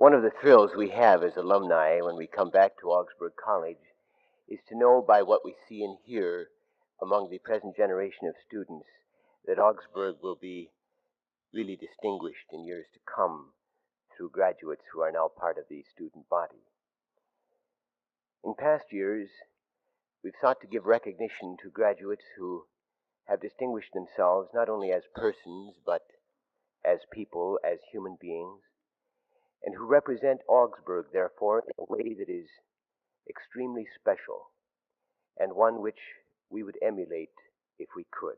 One of the thrills we have as alumni when we come back to Augsburg College is to know by what we see and hear among the present generation of students that Augsburg will be really distinguished in years to come through graduates who are now part of the student body. In past years, we've sought to give recognition to graduates who have distinguished themselves not only as persons, but as people, as human beings, and who represent Augsburg, therefore, in a way that is extremely special, and one which we would emulate if we could.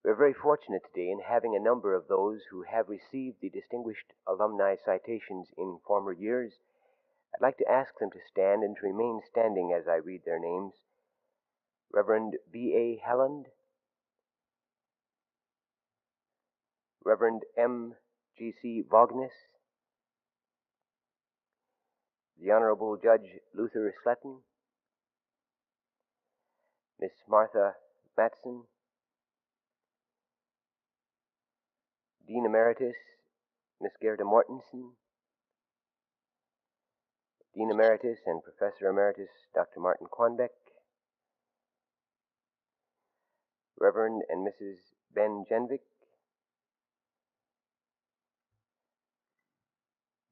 We're very fortunate today in having a number of those who have received the distinguished alumni citations in former years. I'd like to ask them to stand and to remain standing as I read their names. Reverend B.A. Helland, Reverend M.G.C. Vognes, the Honorable Judge Luther Sletton, Miss Martha Matson, Dean Emeritus, Miss Gerda Mortensen, Dean Emeritus and Professor Emeritus Dr. Martin Quanbeck, Reverend and Mrs. Ben Jenvik,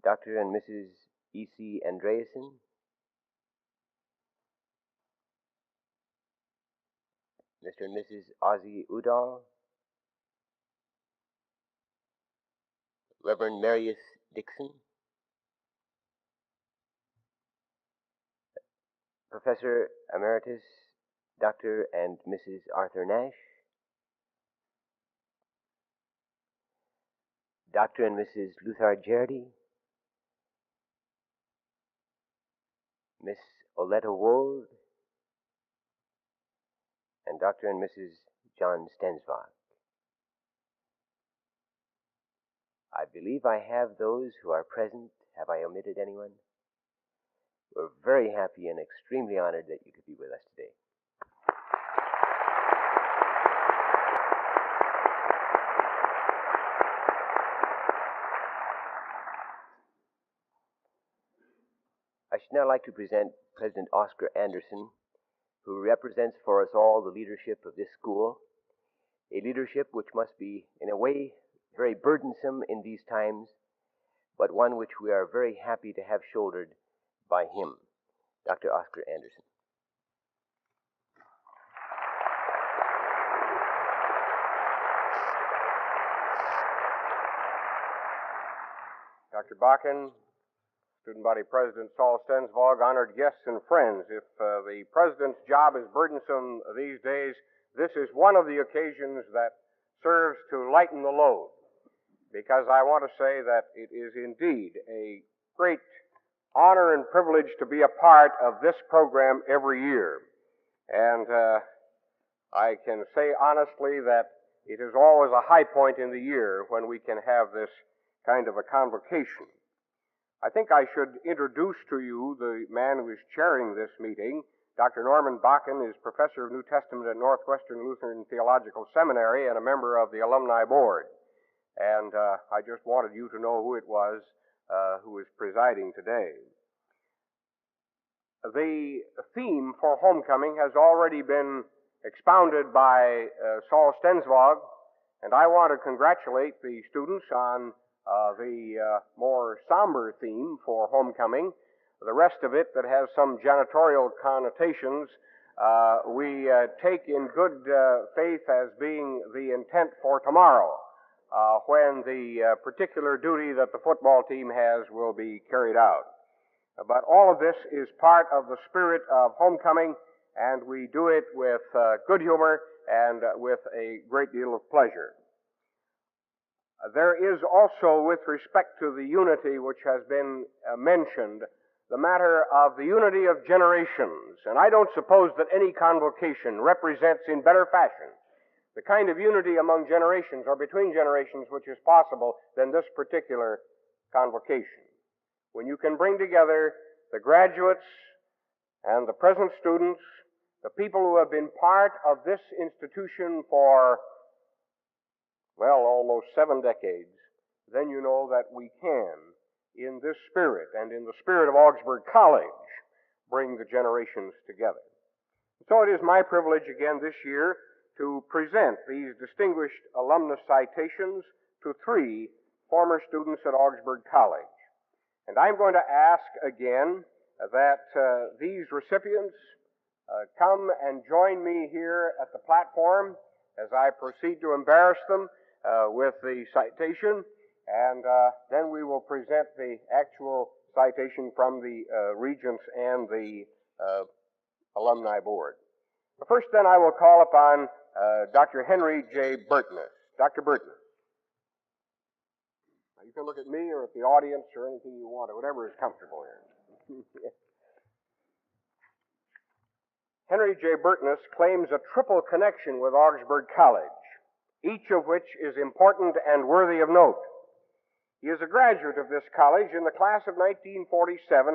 Dr. and Mrs. E.C. Andreasen, Mr. and Mrs. Ozzie Udall, Reverend Marius Dixon, Professor Emeritus Dr. and Mrs. Arthur Nash, Dr. and Mrs. Luthar Gerdy, Miss Oletta Wold, and Dr. and Mrs. John Stensvag. I believe I have those who are present. Have I omitted anyone? We're very happy and extremely honored that you could be with us today. I should now like to present President Oscar Anderson, who represents for us all the leadership of this school, a leadership which must be, in a way, very burdensome in these times, but one which we are very happy to have shouldered by him, Dr. Oscar Anderson. Dr. Bakken, Student Body President Saul Stensvag, honored guests and friends, if the President's job is burdensome these days, this is one of the occasions that serves to lighten the load, because I want to say that it is indeed a great honor and privilege to be a part of this program every year. And I can say honestly that it is always a high point in the year when we can have this kind of a convocation. I think I should introduce to you the man who is chairing this meeting. Dr. Norman Bakken is Professor of New Testament at Northwestern Lutheran Theological Seminary and a member of the Alumni Board. And I just wanted you to know who it was who is presiding today. The theme for homecoming has already been expounded by Saul Stensvag, and I want to congratulate the students on the more somber theme for homecoming. The rest of it that has some janitorial connotations, we take in good faith as being the intent for tomorrow, when the particular duty that the football team has will be carried out. But all of this is part of the spirit of homecoming, and we do it with good humor and with a great deal of pleasure. There is also, with respect to the unity which has been mentioned, the matter of the unity of generations. And I don't suppose that any convocation represents in better fashion the kind of unity among generations or between generations which is possible than this particular convocation. When you can bring together the graduates and the present students, the people who have been part of this institution for almost 7 decades, then you know that we can in this spirit and in the spirit of Augsburg College, bring the generations together. So it is my privilege again this year to present these distinguished alumnus citations to 3 former students at Augsburg College. And I'm going to ask again that these recipients come and join me here at the platform as I proceed to embarrass them with the citation, and then we will present the actual citation from the regents and the alumni board. But first, then, I will call upon Dr. Henry J. Burtness. Dr. Burtness. Now, you can look at me or at the audience or anything you want, or whatever is comfortable here. Henry J. Burtness claims a triple connection with Augsburg College, each of which is important and worthy of note. He is a graduate of this college in the class of 1947,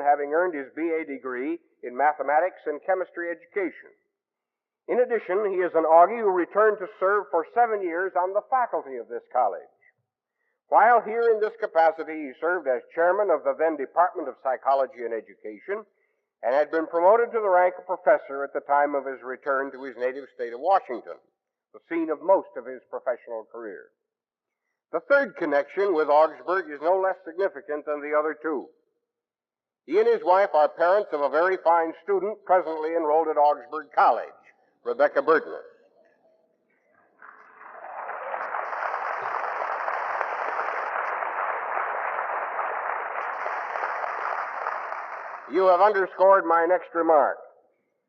having earned his B.A. degree in mathematics and chemistry education. In addition, he is an Augie who returned to serve for 7 years on the faculty of this college. While here in this capacity, he served as chairman of the then Department of Psychology and Education, and had been promoted to the rank of professor at the time of his return to his native state of Washington, the scene of most of his professional career. The third connection with Augsburg is no less significant than the other 2. He and his wife are parents of a very fine student presently enrolled at Augsburg College, Rebecca Burtness. You have underscored my next remark.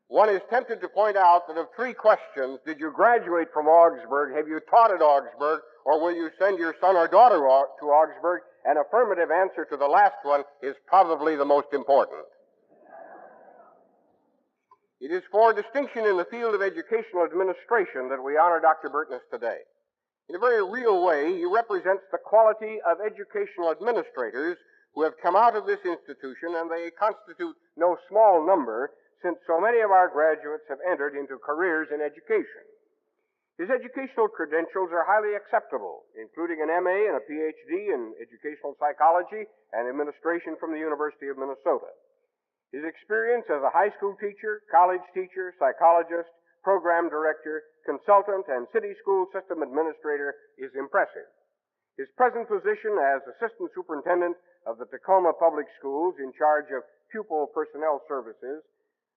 One is tempted to point out that of 3 questions, did you graduate from Augsburg, have you taught at Augsburg, or will you send your son or daughter to Augsburg? An affirmative answer to the last one is probably the most important. It is for distinction in the field of educational administration that we honor Dr. Burtness today. In a very real way, he represents the quality of educational administrators who have come out of this institution, and they constitute no small number, since so many of our graduates have entered into careers in education. His educational credentials are highly acceptable, including an MA and a PhD in educational psychology and administration from the University of Minnesota. His experience as a high school teacher, college teacher, psychologist, program director, consultant, and city school system administrator is impressive. His present position as assistant superintendent of the Tacoma Public Schools in charge of pupil personnel services,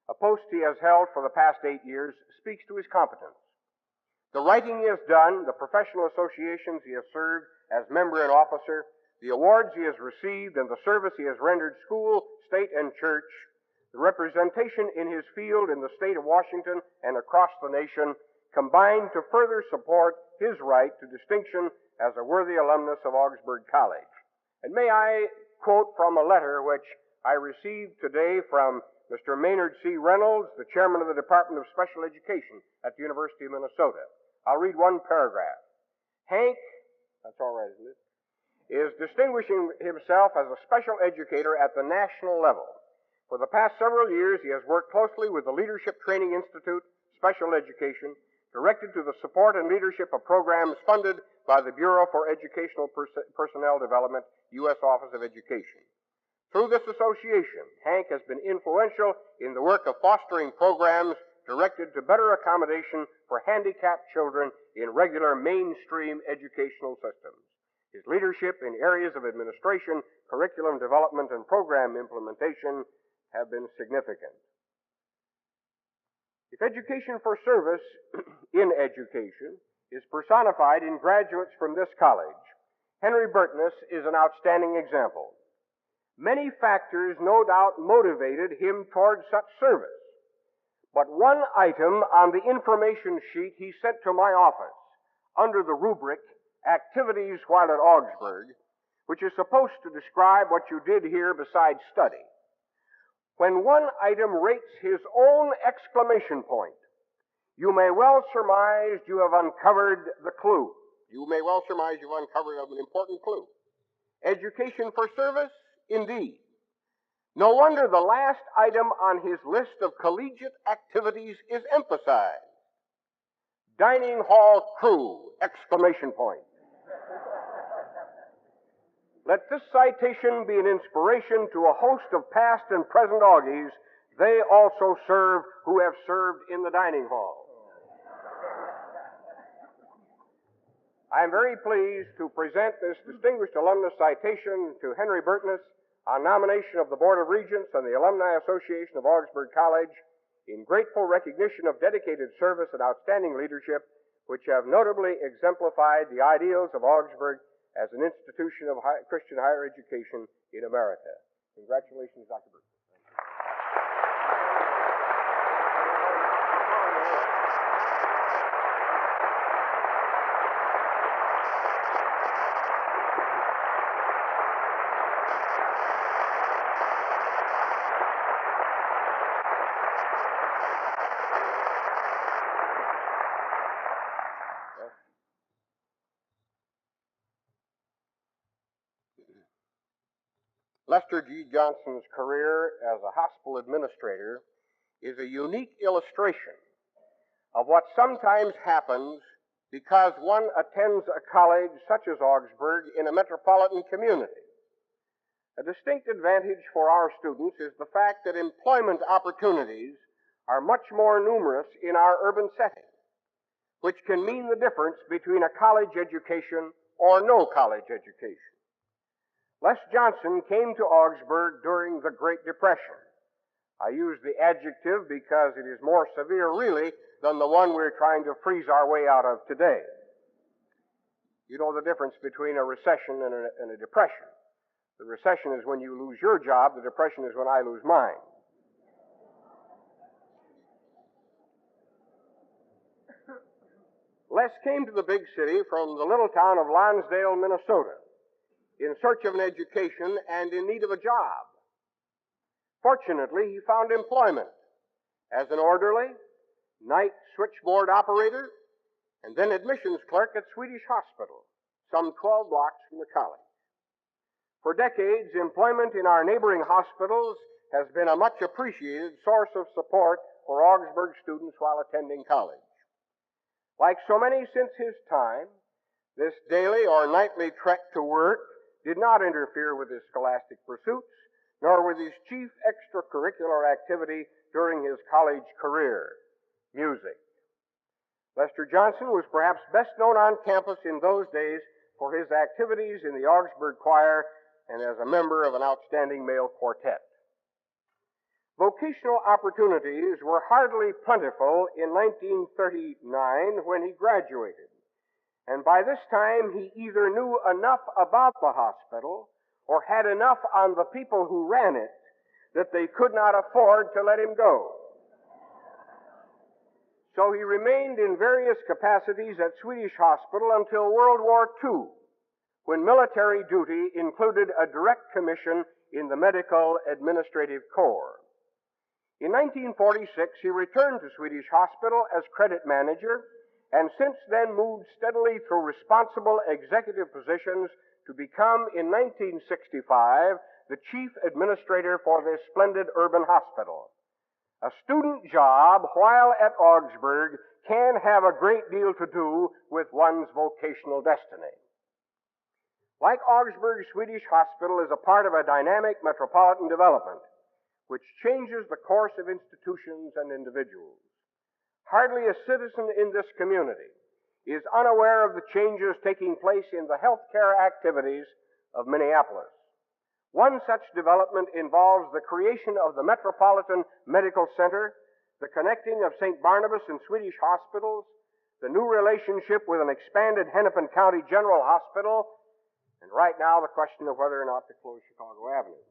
a post he has held for the past 8 years, speaks to his competence. The writing he has done, the professional associations he has served as member and officer, the awards he has received, and the service he has rendered school, state, and church, the representation in his field in the state of Washington and across the nation, combine to further support his right to distinction as a worthy alumnus of Augsburg College. And may I quote from a letter which I received today from Mr. Maynard C. Reynolds, the chairman of the Department of Special Education at the University of Minnesota. I'll read one paragraph. Hank, that's all right, isn't it, is distinguishing himself as a special educator at the national level. For the past several years, he has worked closely with the Leadership Training Institute, Special Education, directed to the support and leadership of programs funded by the Bureau for Educational Personnel Development, U.S. Office of Education. Through this association, Hank has been influential in the work of fostering programs directed to better accommodation for handicapped children in regular mainstream educational systems. His leadership in areas of administration, curriculum development, and program implementation have been significant. If education for service in education is personified in graduates from this college, Henry Burtness is an outstanding example. Many factors no doubt motivated him toward such service, but one item on the information sheet he sent to my office under the rubric Activities While at Augsburg, which is supposed to describe what you did here besides study. When one item rates his own exclamation point, you may well surmise you have uncovered the clue. You may well surmise you've uncovered an important clue. Education for service? Indeed. No wonder the last item on his list of collegiate activities is emphasized. Dining hall crew! Exclamation point. Let this citation be an inspiration to a host of past and present Augies. They also serve who have served in the dining hall. I am very pleased to present this distinguished alumnus citation to Henry Burtness on nomination of the Board of Regents and the Alumni Association of Augsburg College in grateful recognition of dedicated service and outstanding leadership which have notably exemplified the ideals of Augsburg as an institution of Christian higher education in America. Congratulations, Dr. Burtness. Lester G. Johnson's career as a hospital administrator is a unique illustration of what sometimes happens because one attends a college such as Augsburg in a metropolitan community. A distinct advantage for our students is the fact that employment opportunities are much more numerous in our urban setting, which can mean the difference between a college education or no college education. Les Johnson came to Augsburg during the Great Depression. I use the adjective because it is more severe, really, than the one we're trying to freeze our way out of today. You know the difference between a recession and a depression. The recession is when you lose your job. The depression is when I lose mine. Les came to the big city from the little town of Lonsdale, Minnesota, in search of an education and in need of a job. Fortunately, he found employment as an orderly, night switchboard operator, and then admissions clerk at Swedish Hospital, some 12 blocks from the college. For decades, employment in our neighboring hospitals has been a much appreciated source of support for Augsburg students while attending college. Like so many since his time, this daily or nightly trek to work did not interfere with his scholastic pursuits, nor with his chief extracurricular activity during his college career, music. Lester Johnson was perhaps best known on campus in those days for his activities in the Augsburg choir and as a member of an outstanding male quartet. Vocational opportunities were hardly plentiful in 1939 when he graduated. And by this time, he either knew enough about the hospital or had enough on the people who ran it that they could not afford to let him go. So he remained in various capacities at Swedish Hospital until World War II, when military duty included a direct commission in the Medical Administrative Corps. In 1946, he returned to Swedish Hospital as credit manager, and since then moved steadily through responsible executive positions to become, in 1965, the chief administrator for this splendid urban hospital. A student job while at Augsburg can have a great deal to do with one's vocational destiny. Like Augsburg, Swedish Hospital is a part of a dynamic metropolitan development which changes the course of institutions and individuals. Hardly a citizen in this community is unaware of the changes taking place in the healthcare activities of Minneapolis. One such development involves the creation of the Metropolitan Medical Center, the connecting of St. Barnabas and Swedish hospitals, the new relationship with an expanded Hennepin County General Hospital, and right now the question of whether or not to close Chicago Avenue.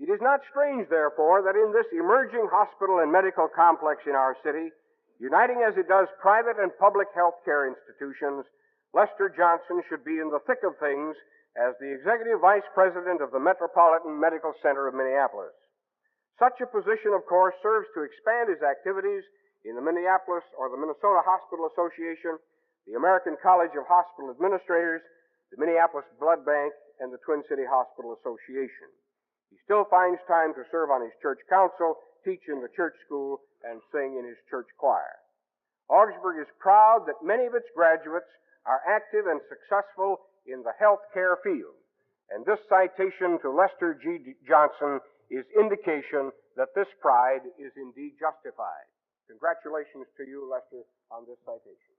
It is not strange, therefore, that in this emerging hospital and medical complex in our city, uniting as it does private and public health care institutions, Lester Johnson should be in the thick of things as the Executive Vice President of the Metropolitan Medical Center of Minneapolis. Such a position, of course, serves to expand his activities in the Minneapolis or the Minnesota Hospital Association, the American College of Hospital Administrators, the Minneapolis Blood Bank, and the Twin City Hospital Association. He still finds time to serve on his church council, teach in the church school, and sing in his church choir. Augsburg is proud that many of its graduates are active and successful in the healthcare field. And this citation to Lester G. Johnson is indication that this pride is indeed justified. Congratulations to you, Lester, on this citation.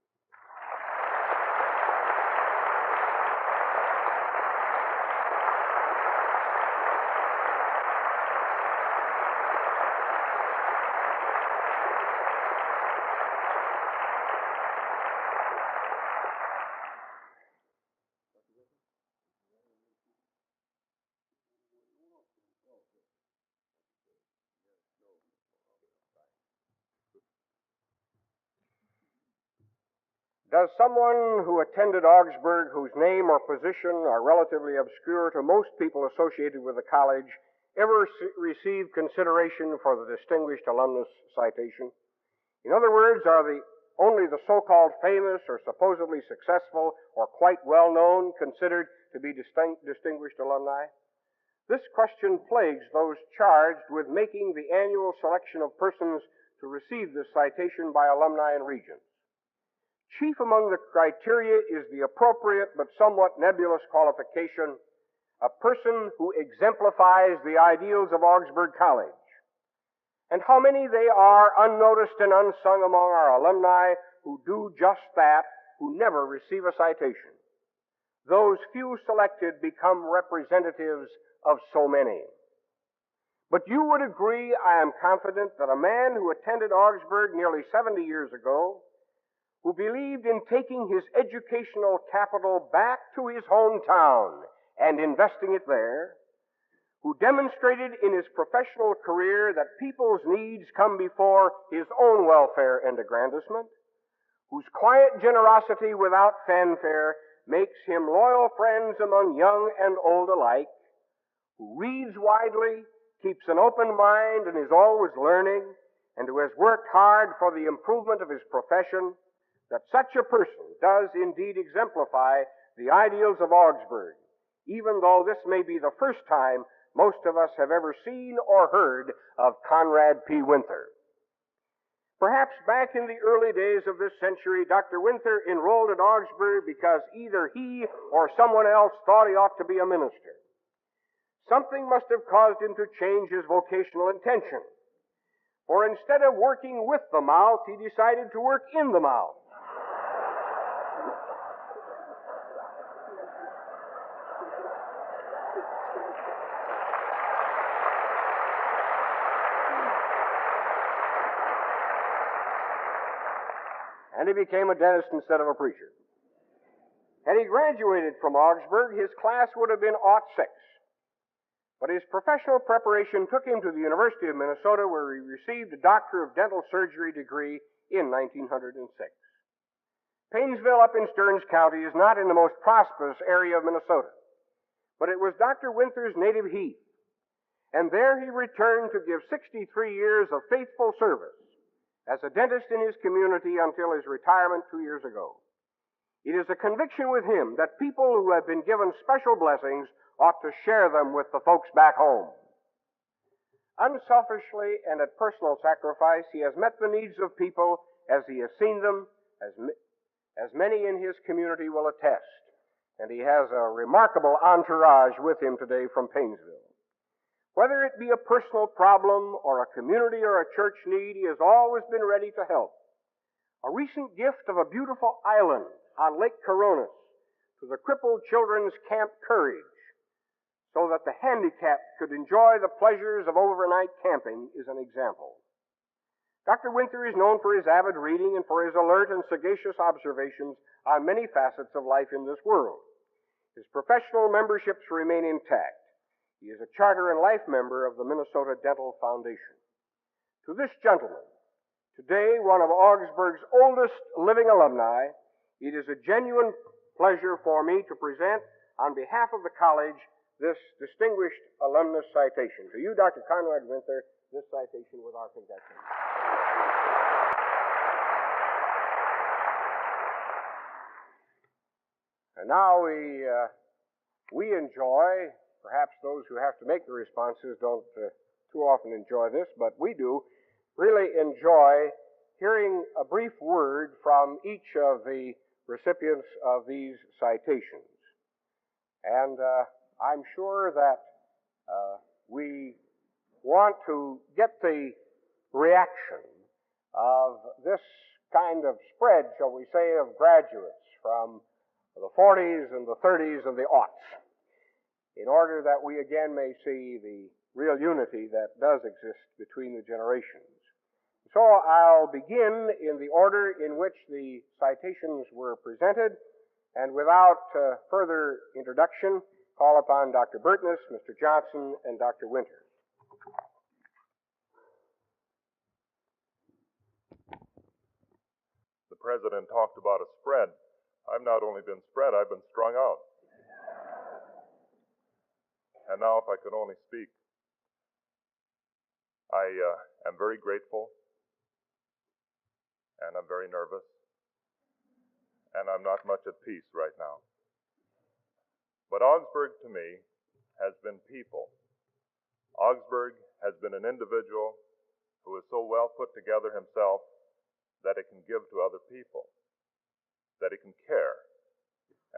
Does someone who attended Augsburg, whose name or position are relatively obscure to most people associated with the college, ever receive consideration for the Distinguished Alumnus citation? In other words, are only the so-called famous or supposedly successful or quite well-known considered to be distinguished alumni? This question plagues those charged with making the annual selection of persons to receive this citation by alumni and regents. Chief among the criteria is the appropriate but somewhat nebulous qualification, a person who exemplifies the ideals of Augsburg College. And how many they are, unnoticed and unsung among our alumni, who do just that, who never receive a citation. Those few selected become representatives of so many. But you would agree, I am confident, that a man who attended Augsburg nearly 70 years ago, who believed in taking his educational capital back to his hometown and investing it there, who demonstrated in his professional career that people's needs come before his own welfare and aggrandizement, whose quiet generosity without fanfare makes him loyal friends among young and old alike, who reads widely, keeps an open mind, and is always learning, and who has worked hard for the improvement of his profession, that such a person does indeed exemplify the ideals of Augsburg, even though this may be the first time most of us have ever seen or heard of Conrad P. Winther. Perhaps back in the early days of this century, Dr. Winther enrolled at Augsburg because either he or someone else thought he ought to be a minister. Something must have caused him to change his vocational intention. For instead of working with the mouth, he decided to work in the mouth. And he became a dentist instead of a preacher. Had he graduated from Augsburg, his class would have been '06. But his professional preparation took him to the University of Minnesota, where he received a Doctor of Dental Surgery degree in 1906. Painesville up in Stearns County is not in the most prosperous area of Minnesota, but it was Dr. Winther's native heath. And there he returned to give 63 years of faithful service as a dentist in his community until his retirement 2 years ago. It is a conviction with him that people who have been given special blessings ought to share them with the folks back home. Unselfishly and at personal sacrifice, he has met the needs of people as he has seen them, as many in his community will attest. And he has a remarkable entourage with him today from Painesville. Whether it be a personal problem or a community or a church need, he has always been ready to help. A recent gift of a beautiful island on Lake Coronis to the crippled children's Camp Courage, so that the handicapped could enjoy the pleasures of overnight camping, is an example. Dr. Winther is known for his avid reading and for his alert and sagacious observations on many facets of life in this world. His professional memberships remain intact. He is a charter and life member of the Minnesota Dental Foundation. To this gentleman, today one of Augsburg's oldest living alumni, it is a genuine pleasure for me to present, on behalf of the college, this distinguished alumnus citation. To you, Dr. Conrad Winther, this citation with our congratulations. And now we enjoy, perhaps those who have to make the responses don't too often enjoy this, but we do really enjoy hearing a brief word from each of the recipients of these citations. And I'm sure that we want to get the reaction of this kind of spread, shall we say, of graduates from the 40s and the 30s and the aughts, in order that we again may see the real unity that does exist between the generations. So I'll begin in the order in which the citations were presented, and without further introduction, call upon Dr. Burtness, Mr. Johnson, and Dr. Winter. The president talked about a spread. I've not only been spread, I've been strung out. And now if I could only speak. I am very grateful, and I'm very nervous, and I'm not much at peace right now. But Augsburg, to me, has been people. Augsburg has been an individual who is so well put together himself that he can give to other people, that he can care,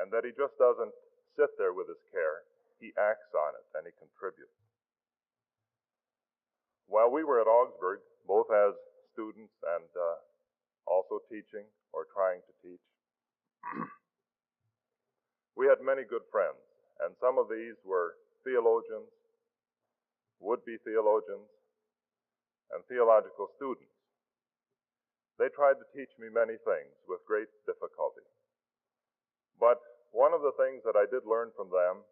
and that he just doesn't sit there with his care. He acts on it, and he contributes. While we were at Augsburg, both as students and also teaching or trying to teach, we had many good friends, and some of these were theologians, would-be theologians, and theological students. They tried to teach me many things with great difficulty. But one of the things that I did learn from them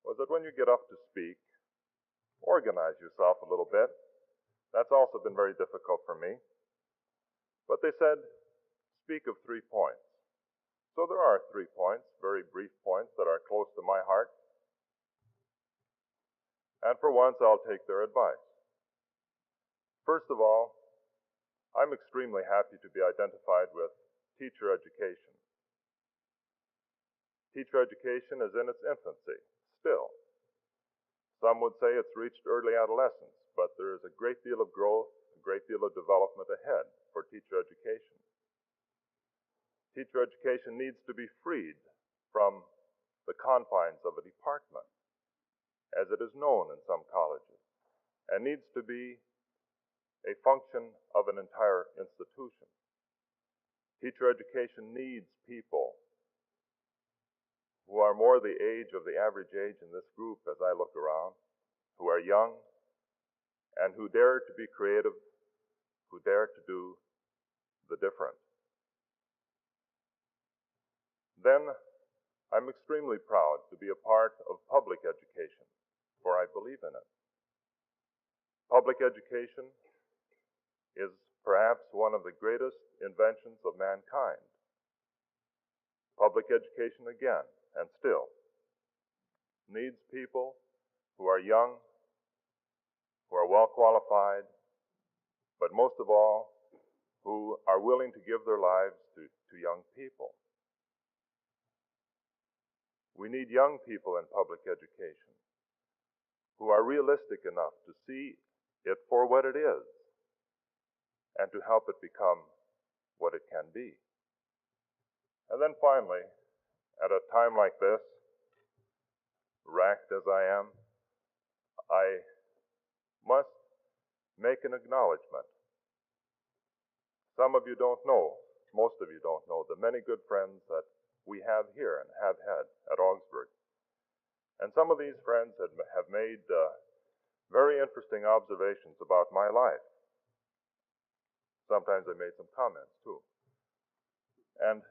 was that when you get up to speak, organize yourself a little bit. That's also been very difficult for me. But they said, speak of 3 points. So there are 3 points, very brief points that are close to my heart. And for once, I'll take their advice. First of all, I'm extremely happy to be identified with teacher education. Teacher education is in its infancy, still. Some would say it's reached early adolescence, but there is a great deal of growth, a great deal of development ahead for teacher education. Teacher education needs to be freed from the confines of a department, as it is known in some colleges, and needs to be a function of an entire institution. Teacher education needs people who are more the age of the average age in this group as I look around, who are young and who dare to be creative, who dare to do the different. Then I'm extremely proud to be a part of public education, for I believe in it. Public education is perhaps one of the greatest inventions of mankind. Public education again, and still, needs people who are young, who are well qualified, but most of all, who are willing to give their lives to young people. We need young people in public education who are realistic enough to see it for what it is and to help it become what it can be. And then finally, at a time like this, racked as I am, I must make an acknowledgement. Some of you don't know, most of you don't know, the many good friends that we have here and have had at Augsburg. And some of these friends have made very interesting observations about my life. Sometimes they made some comments too. And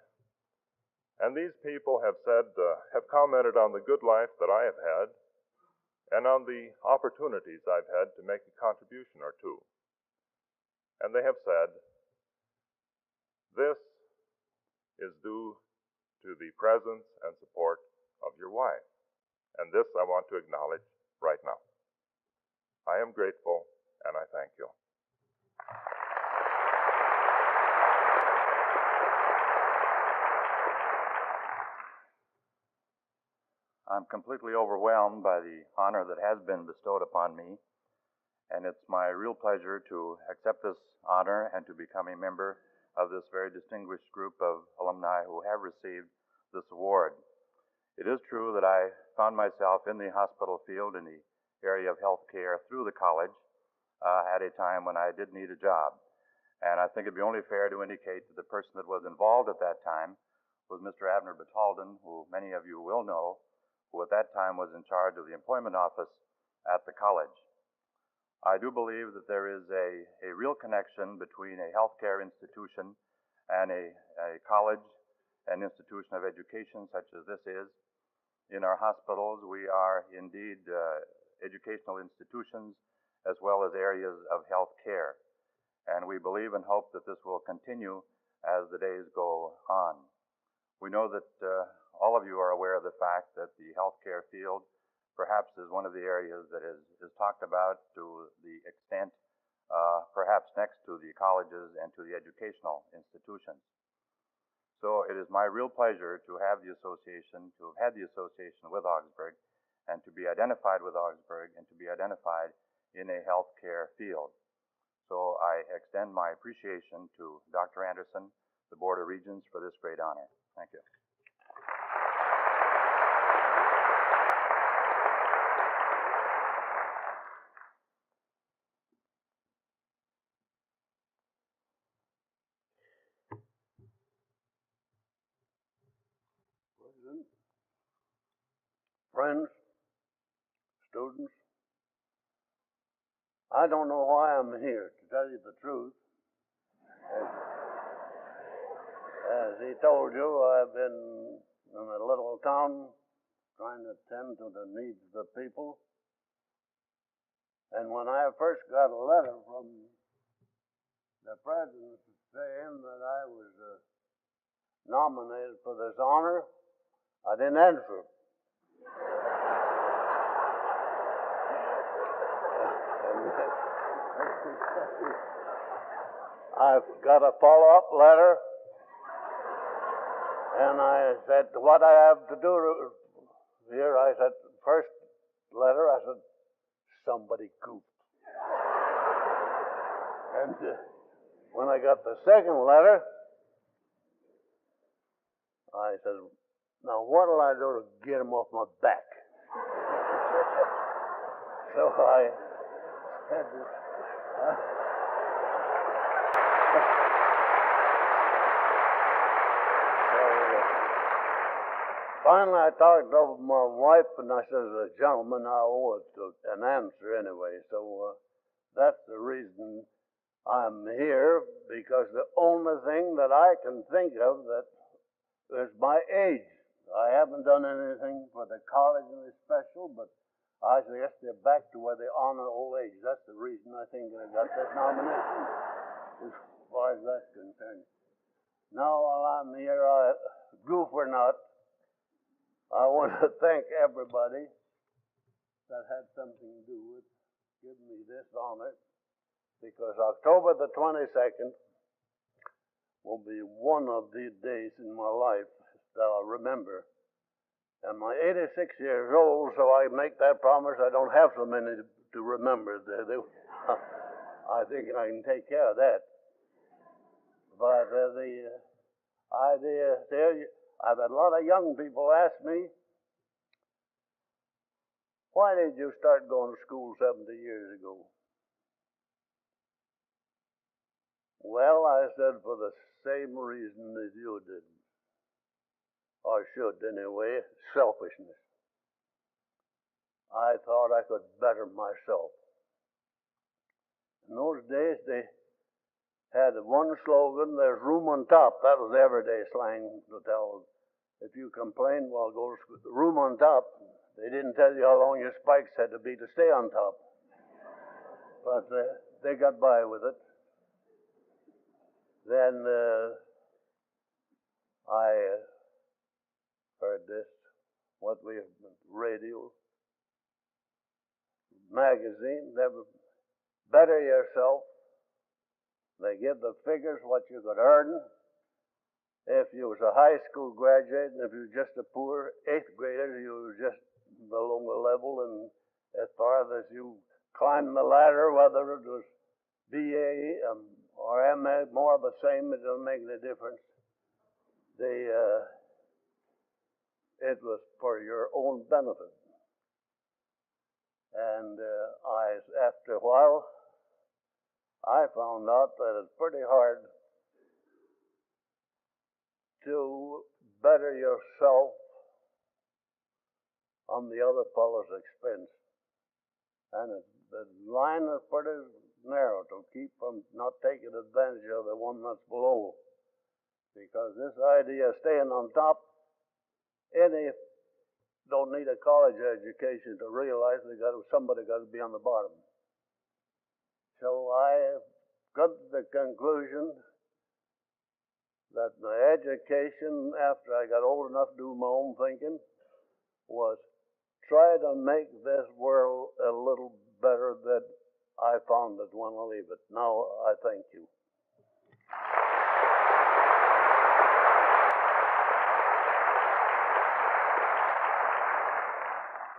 these people have said, have commented on the good life that I have had and on the opportunities I've had to make a contribution or two. And they have said, this is due to the presence and support of your wife. And this I want to acknowledge right now. I am grateful, and I thank you. I'm completely overwhelmed by the honor that has been bestowed upon me, and it's my real pleasure to accept this honor and to become a member of this very distinguished group of alumni who have received this award. It is true that I found myself in the hospital field in the area of health care through the college at a time when I did need a job. And I think it'd be only fair to indicate that the person that was involved at that time was Mr. Abner Batalden, who many of you will know, who at that time was in charge of the employment office at the college. I do believe that there is a real connection between a healthcare institution and a college, an institution of education such as this is. In our hospitals, we are indeed educational institutions as well as areas of health care. And we believe and hope that this will continue as the days go on. We know that all of you are aware of the fact that the healthcare field perhaps is one of the areas that is talked about to the extent perhaps next to the colleges and to the educational institutions. So it is my real pleasure to have the association, to have had the association with Augsburg, and to be identified with Augsburg, and to be identified in a healthcare field. So I extend my appreciation to Dr. Anderson, the Board of Regents, for this great honor. Thank you. President, friends, students, I don't know why I'm here, to tell you the truth. As he told you, I've been in a little town trying to attend to the needs of the people. And when I first got a letter from the president saying that I was nominated for this honor, I didn't answer it. I've got a follow-up letter, and I said, what I have to do here, I said, first letter, I said, somebody goofed. And when I got the second letter, I said, now what'll I do to get him off my back? So I had this. Finally, I talked over my wife, and I said, gentlemen, I owe it an answer anyway. So that's the reason I'm here, because the only thing that I can think of that is my age. I haven't done anything for the college in special, but I guess they're back to where they honor old age. That's the reason I think I got this nomination, as far as that's concerned. Now, while I'm here, goof or not, I want to thank everybody that had something to do with giving me this honor, because October the 22nd will be one of the days in my life that I'll remember. And I'm 86 years old, so I make that promise. I don't have so many to remember. I think I can take care of that. But the idea there, I've had a lot of young people ask me, why did you start going to school 70 years ago? Well, I said, for the same reason as you did. Or should, anyway, selfishness. I thought I could better myself. In those days, they had one slogan, there's room on top. That was everyday slang to tell. If you complained, well, go to room on top. They didn't tell you how long your spikes had to be to stay on top. But they got by with it. Then I heard this, what we have, radio, magazine, never better yourself. They give the figures what you could earn. If you was a high school graduate, and if you were just a poor 8th grader, you were just below the level. And as far as you climbed the ladder, whether it was BA or MA, more of the same, it doesn't make any difference. it was for your own benefit. And after a while, I found out that it's pretty hard to better yourself on the other fellow's expense. And the line is pretty narrow to keep from not taking advantage of the one that's below. Because this idea of staying on top, don't need a college education to realize somebody got to be on the bottom. So I got to the conclusion that my education, after I got old enough to do my own thinking, was try to make this world a little better than I found it when I leave it. Now I thank you.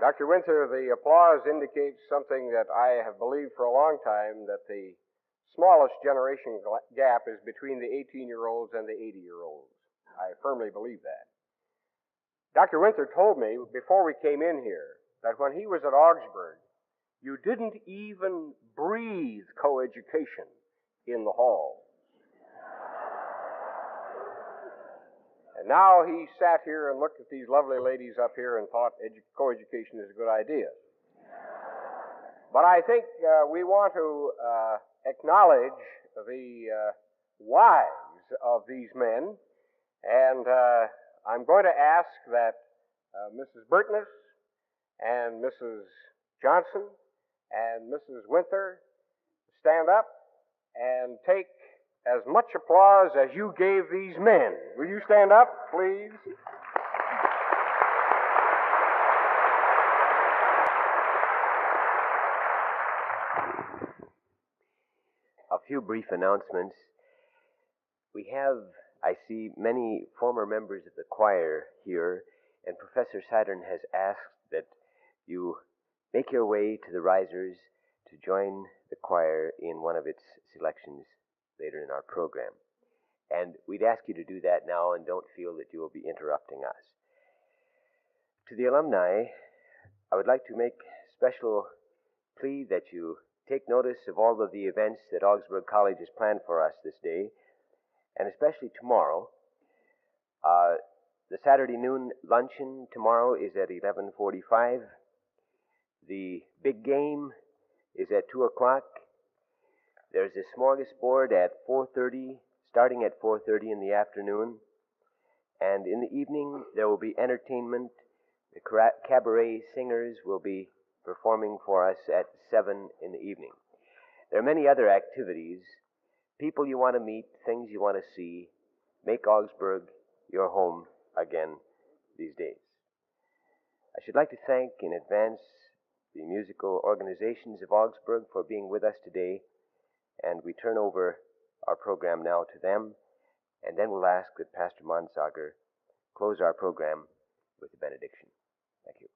Dr. Winther, the applause indicates something that I have believed for a long time, that the smallest generation gap is between the 18-year-olds and the 80-year-olds. I firmly believe that. Dr. Winther told me before we came in here that when he was at Augsburg, you didn't even breathe coeducation in the hall. And now he sat here and looked at these lovely ladies up here and thought coeducation is a good idea. But I think we want to acknowledge the wives of these men, and I'm going to ask that Mrs. Burtness and Mrs. Johnson and Mrs. Winther stand up and take as much applause as you gave these men. Will you stand up, please? A few brief announcements. We have, I see, many former members of the choir here, and Professor Saturn has asked that you make your way to the risers to join the choir in one of its selections later in our program. And we'd ask you to do that now and don't feel that you will be interrupting us. To the alumni, I would like to make special plea that you take notice of all of the events that Augsburg College has planned for us this day, and especially tomorrow. The Saturday noon luncheon tomorrow is at 11:45. The big game is at 2 o'clock. There's a smorgasbord at 4:30, starting at 4:30 in the afternoon. And in the evening, there will be entertainment. The cabaret singers will be performing for us at 7 in the evening. There are many other activities, people you want to meet, things you want to see. Make Augsburg your home again these days. I should like to thank in advance the musical organizations of Augsburg for being with us today, and we turn over our program now to them, and then we'll ask that Pastor Monsager close our program with a benediction. Thank you.